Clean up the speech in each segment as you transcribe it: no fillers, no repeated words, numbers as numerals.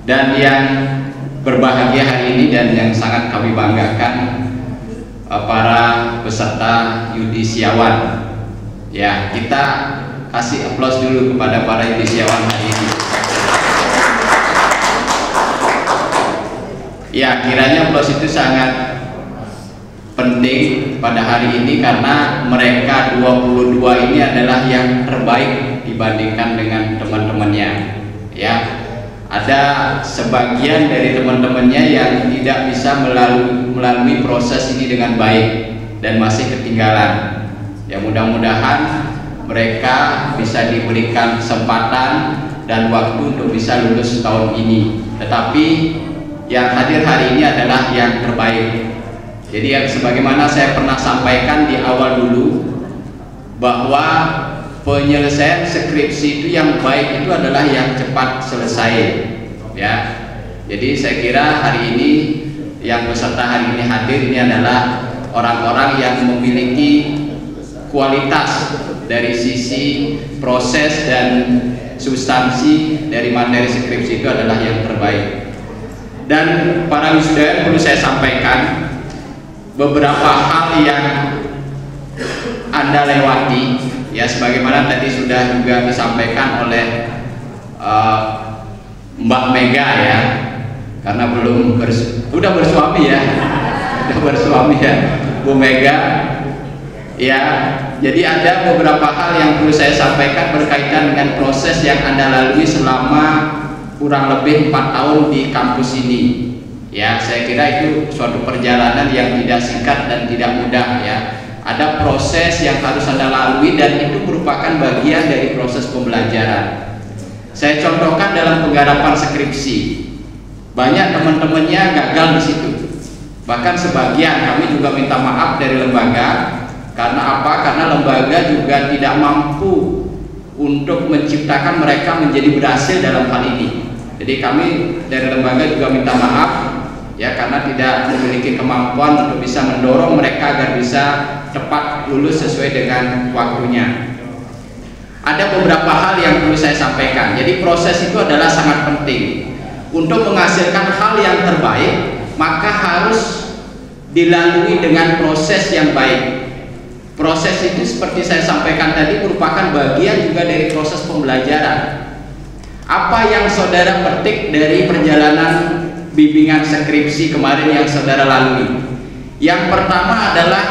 Dan yang berbahagia hari ini dan yang sangat kami banggakan, para peserta yudisiawan. Ya, kita kasih aplaus dulu kepada para yudisiawan hari ini. Ya, kiranya aplaus itu sangat penting pada hari ini karena mereka 22 ini adalah yang terbaik dibandingkan dengan teman-temannya. Ya, ada sebagian dari teman-temannya yang tidak bisa melalui proses ini dengan baik dan masih ketinggalan. Ya, mudah-mudahan mereka bisa diberikan kesempatan dan waktu untuk bisa lulus tahun ini. Tetapi yang hadir hari ini adalah yang terbaik. Jadi yang sebagaimana saya pernah sampaikan di awal dulu, bahwa penyelesaian skripsi itu yang baik itu adalah yang cepat selesai. Ya, jadi saya kira hari ini yang peserta hari ini hadir ini adalah orang-orang yang memiliki kualitas dari sisi proses dan substansi dari materi skripsi itu adalah yang terbaik. Dan para wisudawan perlu saya sampaikan beberapa hal yang Anda lewati, ya sebagaimana tadi sudah juga disampaikan oleh Mbak Mega ya, karena udah bersuami ya, udah bersuami ya Bu Mega ya. Jadi ada beberapa hal yang perlu saya sampaikan berkaitan dengan proses yang Anda lalui selama kurang lebih 4 tahun di kampus ini. Ya, saya kira itu suatu perjalanan yang tidak singkat dan tidak mudah ya. Ada proses yang harus Anda lalui dan itu merupakan bagian dari proses pembelajaran. Saya contohkan dalam penggarapan skripsi. Banyak teman-temannya gagal di situ. Bahkan sebagian kami juga minta maaf dari lembaga. Karena apa? Karena lembaga juga tidak mampu untuk menciptakan mereka menjadi berhasil dalam hal ini. Jadi kami dari lembaga juga minta maaf ya, karena tidak memiliki kemampuan untuk bisa mendorong mereka agar bisa cepat lulus sesuai dengan waktunya. Ada beberapa hal yang perlu saya sampaikan. Jadi proses itu adalah sangat penting. Untuk menghasilkan hal yang terbaik, maka harus dilalui dengan proses yang baik. Proses itu seperti saya sampaikan tadi merupakan bagian juga dari proses pembelajaran. Apa yang saudara petik dari perjalanan bimbingan skripsi kemarin yang saudara lalui? Yang pertama adalah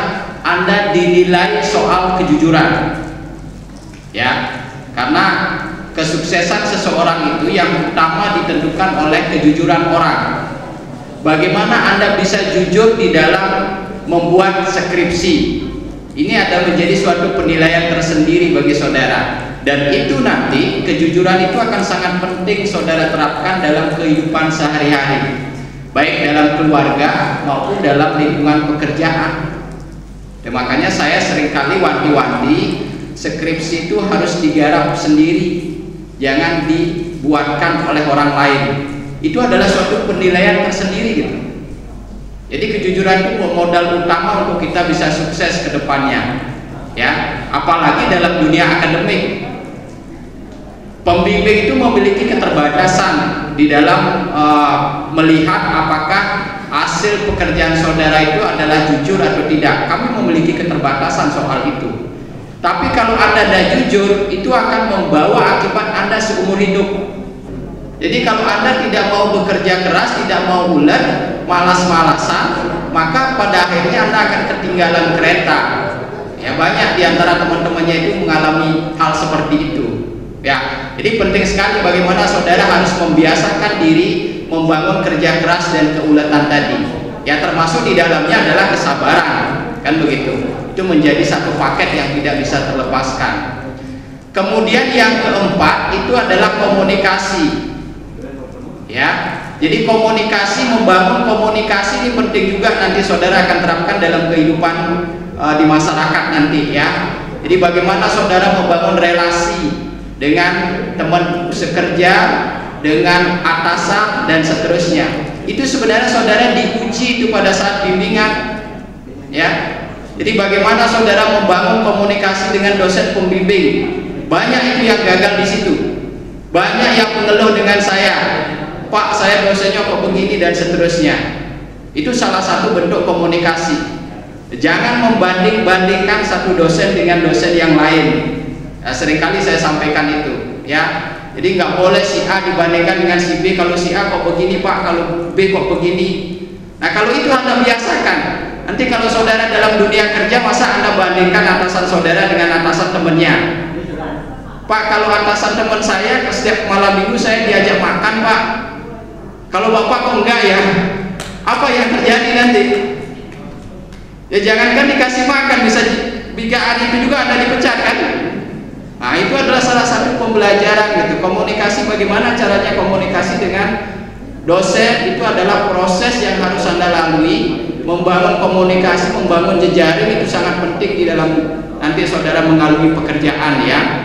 Anda dinilai soal kejujuran. Ya, karena kesuksesan seseorang itu yang utama ditentukan oleh kejujuran orang. Bagaimana Anda bisa jujur di dalam membuat skripsi? Ini ada menjadi suatu penilaian tersendiri bagi saudara. Dan itu nanti kejujuran itu akan sangat penting saudara terapkan dalam kehidupan sehari-hari, baik dalam keluarga maupun dalam lingkungan pekerjaan. Dan makanya saya seringkali wanti-wanti skripsi itu harus digarap sendiri, jangan dibuatkan oleh orang lain. Itu adalah suatu penilaian tersendiri gitu. Jadi kejujuran itu modal utama untuk kita bisa sukses ke depannya. Ya, apalagi dalam dunia akademik. Pembimbing itu memiliki keterbatasan di dalam melihat apakah hasil pekerjaan saudara itu adalah jujur atau tidak. Kami memiliki keterbatasan soal itu. Tapi kalau Anda tidak jujur, itu akan membawa akibat Anda seumur hidup. Jadi kalau Anda tidak mau bekerja keras, tidak mau ulet, malas-malasan, maka pada akhirnya Anda akan ketinggalan kereta. Ya, banyak di antara teman-temannya itu mengalami hal seperti itu. Ya, jadi penting sekali bagaimana saudara harus membiasakan diri membangun kerja keras dan keuletan tadi. Ya, termasuk di dalamnya adalah kesabaran, kan begitu. Itu menjadi satu paket yang tidak bisa terlepaskan. Kemudian yang keempat itu adalah komunikasi. Ya, jadi komunikasi, membangun komunikasi ini penting juga nanti saudara akan terapkan dalam kehidupan di masyarakat nanti ya. Jadi bagaimana saudara membangun relasi dengan teman sekerja, dengan atasan dan seterusnya. Itu sebenarnya saudara diuji itu pada saat bimbingan ya. Jadi bagaimana saudara membangun komunikasi dengan dosen pembimbing. Banyak itu yang gagal di situ. Banyak yang mengeluh dengan saya. Pak saya dosennya kok begini dan seterusnya. Itu salah satu bentuk komunikasi. Jangan membanding-bandingkan satu dosen dengan dosen yang lain. Seringkali saya sampaikan itu, ya. Jadi nggak boleh si A dibandingkan dengan si B. Kalau si A kok begini Pak, kalau B kok begini. Nah kalau itu Anda biasakan. Nanti kalau saudara dalam dunia kerja, masa Anda bandingkan atasan saudara dengan atasan temannya. Pak, kalau atasan teman saya setiap malam minggu saya diajak makan Pak. Kalau Bapak kok enggak ya? Apa yang terjadi nanti? Ya jangankan dikasih makan, bisa hari itu juga Anda dipecat kan? Nah itu adalah salah satu pembelajaran gitu. Komunikasi, bagaimana caranya komunikasi dengan dosen, itu adalah proses yang harus Anda lalui. Membangun komunikasi, membangun jejaring itu sangat penting di dalam nanti saudara mengalami pekerjaan ya.